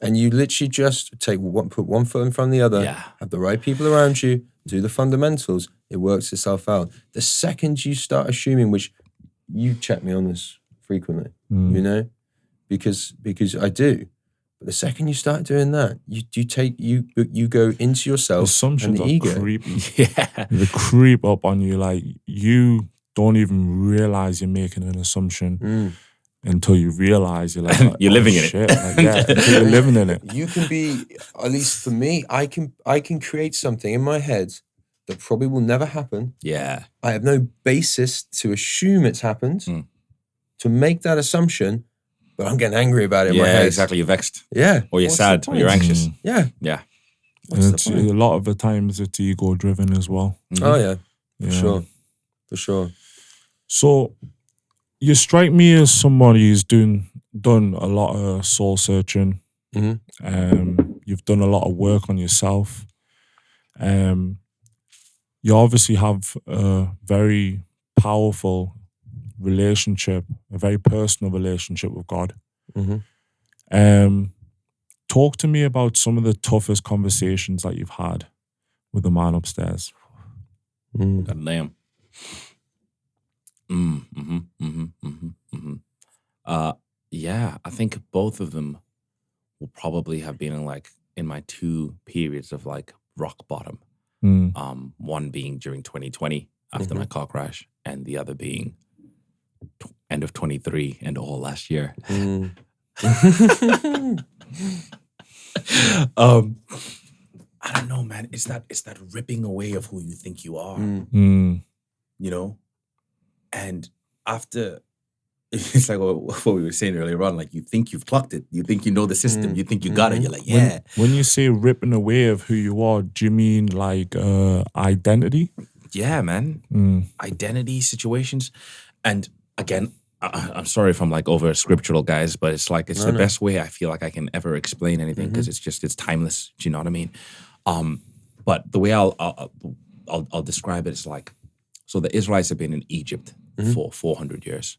and you literally just put one foot in front of the other, have the right people around you, do the fundamentals, it works itself out. The second you start assuming, which you check me on this frequently, you know, because I do. But the second you start doing that, you go into yourself. Assumptions and the ego. Are creepy. They creep up on you. Like, you don't even realize you're making an assumption until you realize you're like, you're living in it. Like, until you're living in it. You can be, at least for me, I can create something in my head that probably will never happen. Yeah. I have no basis to assume it's happened, to make that assumption, but I'm getting angry about it in my head. Yeah, exactly. You're vexed. Yeah. Or you're sad, or you're anxious. Yeah. Yeah. And it's, a lot of the times it's ego driven as well. Oh yeah. For sure. So you strike me as somebody who's done a lot of soul searching. You've done a lot of work on yourself. You obviously have a very powerful relationship, a very personal relationship with God. Talk to me about some of the toughest conversations that you've had with the man upstairs. God damn. Yeah, I think both of them will probably have been in my 2 periods of like rock bottom. One being during 2020 after my car crash, and the other being end of 23 and all last year. I don't know, man. It's that ripping away of who you think you are. You know? And after, it's like what we were saying earlier on, like you think you've clocked it. You think you know the system. You think you got it. You're like, yeah. When you say ripping away of who you are, do you mean like identity? Yeah, man. Identity, situations. And again, I'm sorry if I'm like over scriptural, guys, but it's like, it's the best way I feel like I can ever explain anything, because it's timeless. Do you know what I mean? But the way I'll describe it is like, so the Israelites have been in Egypt for 400 years.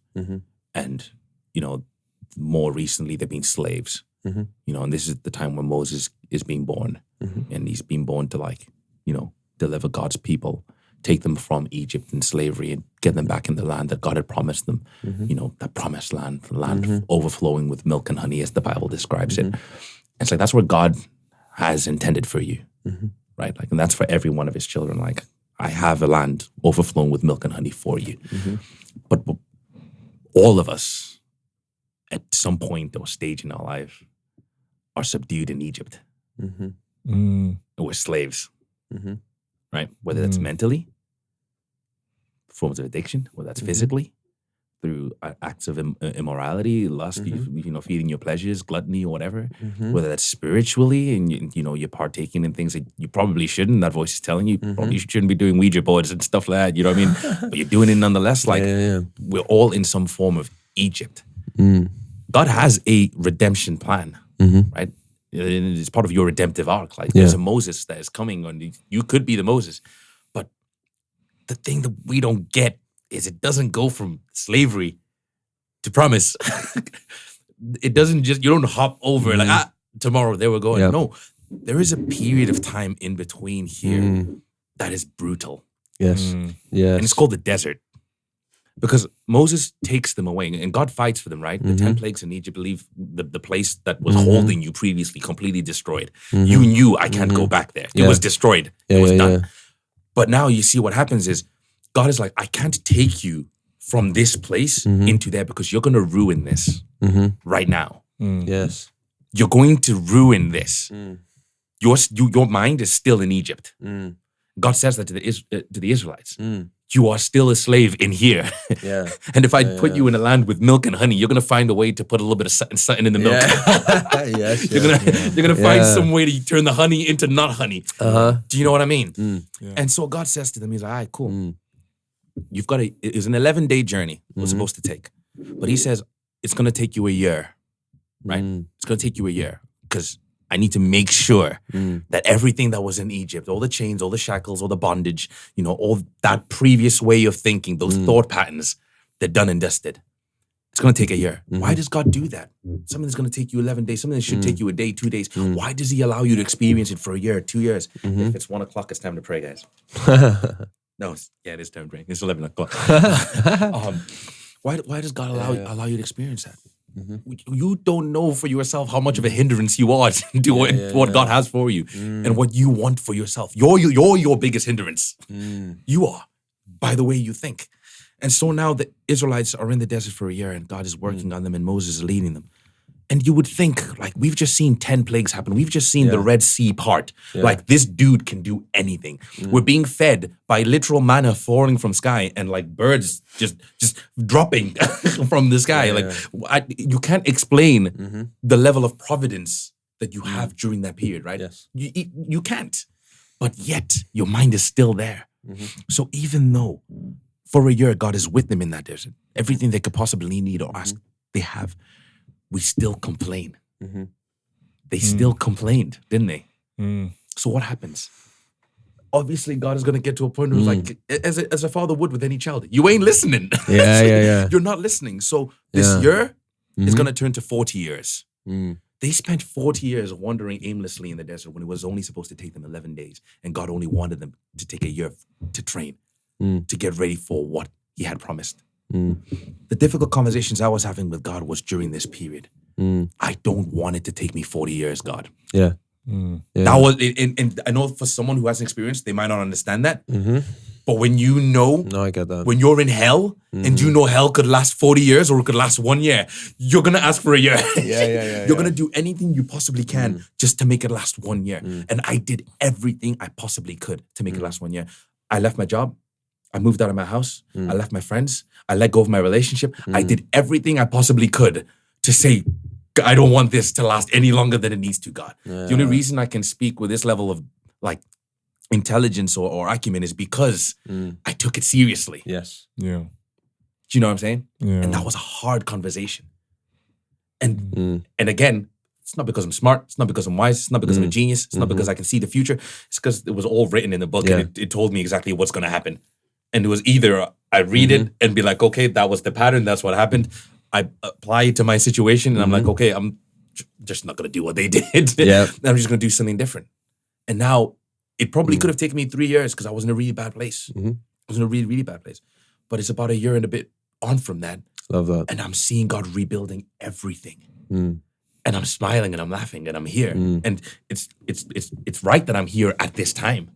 And, you know, more recently they've been slaves. You know, and this is the time when Moses is being born. And he's being born to like, you know, deliver God's people, take them from Egypt and slavery and get them back in the land that God had promised them. You know, that promised land, the land overflowing with milk and honey, as the Bible describes it. It's like, that's where God has intended for you, right? Like, and that's for every one of his children. Like, I have a land overflowing with milk and honey for you. But all of us, at some point or stage in our life, are subdued in Egypt. And we're slaves, right? Whether that's mentally, forms of addiction, whether that's physically, through acts of immorality, lust, feeding your pleasures, gluttony, or whatever. Whether that's spiritually, and you're partaking in things that you probably shouldn't. That voice is telling you probably shouldn't be doing Ouija boards and stuff like that. You know what I mean? But you're doing it nonetheless. Like we're all in some form of Egypt. God has a redemption plan, right? It's part of your redemptive arc. Like there's a Moses that is coming, and you could be the Moses. But the thing that we don't get is it doesn't go from slavery to promise. It doesn't just, you don't hop over like, tomorrow there we're going. No, there is a period of time in between here that is brutal. Yes. Yes. And it's called the desert. Because Moses takes them away and God fights for them, right? The 10 plagues in Egypt, leave the place that was holding you previously completely destroyed. You knew I can't go back there. It was destroyed. It was done. But now you see what happens is God is like, I can't take you from this place into there because you're going to ruin this right now. Yes. You're going to ruin this. Your mind is still in Egypt. God says that to the Israelites. You are still a slave in here. Yeah. And if I put you in a land with milk and honey, you're going to find a way to put a little bit of something in the milk. Yes. You're going to find some way to turn the honey into not honey. Do you know what I mean? Yeah. And so God says to them, he's like, all right, cool. You've got it was an 11-day journey it was supposed to take. But he says, it's going to take you a year, right? It's going to take you a year because I need to make sure that everything that was in Egypt, all the chains, all the shackles, all the bondage, all that previous way of thinking, those thought patterns, they're done and dusted. It's going to take a year. Why does God do that? Something that's going to take you 11 days, something that should take you a day, 2 days. Why does he allow you to experience it for a year, 2 years? If it's 1 o'clock, it's time to pray, guys. No, it is time to pray. It's 11 o'clock. Why does God allow you to experience that? You don't know for yourself how much of a hindrance you are to what God has for you and what you want for yourself. You're your biggest hindrance. You are, by the way you think. And so now the Israelites are in the desert for a year and God is working on them and Moses is leading them. And you would think, like, we've just seen 10 plagues happen. We've just seen the Red Sea part. Like, this dude can do anything. We're being fed by literal manna falling from sky and, like, birds just dropping from the sky. You can't explain the level of providence that you have during that period, right? Yes. You can't. But yet, your mind is still there. So even though for a year God is with them in that desert, everything they could possibly need or ask, they have. We still complain. They still complained, didn't they? So what happens? Obviously, God is going to get to a point where it's like, as a father would with any child, you ain't listening. You're not listening. So this year is going to turn to 40 years. They spent 40 years wandering aimlessly in the desert when it was only supposed to take them 11 days. And God only wanted them to take a year to train, to get ready for what he had promised. The difficult conversations I was having with God was during this period. I don't want it to take me 40 years, God. Yeah. That was, and I know for someone who hasn't experienced, they might not understand that. But when you know, I get that. When you're in hell and you know hell could last 40 years or it could last 1 year, you're going to ask for a year. You're going to do anything you possibly can just to make it last 1 year. And I did everything I possibly could to make it last 1 year. I left my job. I moved out of my house. I left my friends. I let go of my relationship. I did everything I possibly could to say, I don't want this to last any longer than it needs to, God. The only reason I can speak with this level of like intelligence or acumen is because I took it seriously. Yes. Yeah. Do you know what I'm saying? Yeah. And that was a hard conversation. And again, it's not because I'm smart. It's not because I'm wise. It's not because I'm a genius. It's not because I can see the future. It's because it was all written in the book and it told me exactly what's going to happen. And it was either I read it and be like, okay, that was the pattern. That's what happened. I apply it to my situation and I'm like, okay, I'm just not going to do what they did. I'm just going to do something different. And now it probably could have taken me 3 years because I was in a really bad place. I was in a really, really bad place. But it's about a year and a bit on from that. Love that. And I'm seeing God rebuilding everything. And I'm smiling and I'm laughing and I'm here. And it's right that I'm here at this time.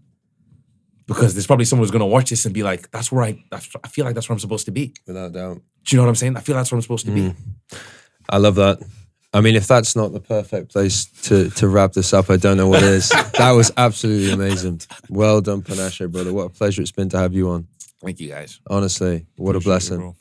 Because there's probably someone who's going to watch this and be like, I feel like that's where I'm supposed to be. Without doubt. Do you know what I'm saying? I feel that's where I'm supposed to be. I love that. I mean, if that's not the perfect place to wrap this up, I don't know what is. That was absolutely amazing. Well done, Panashe, brother. What a pleasure it's been to have you on. Thank you, guys. Honestly, what a blessing.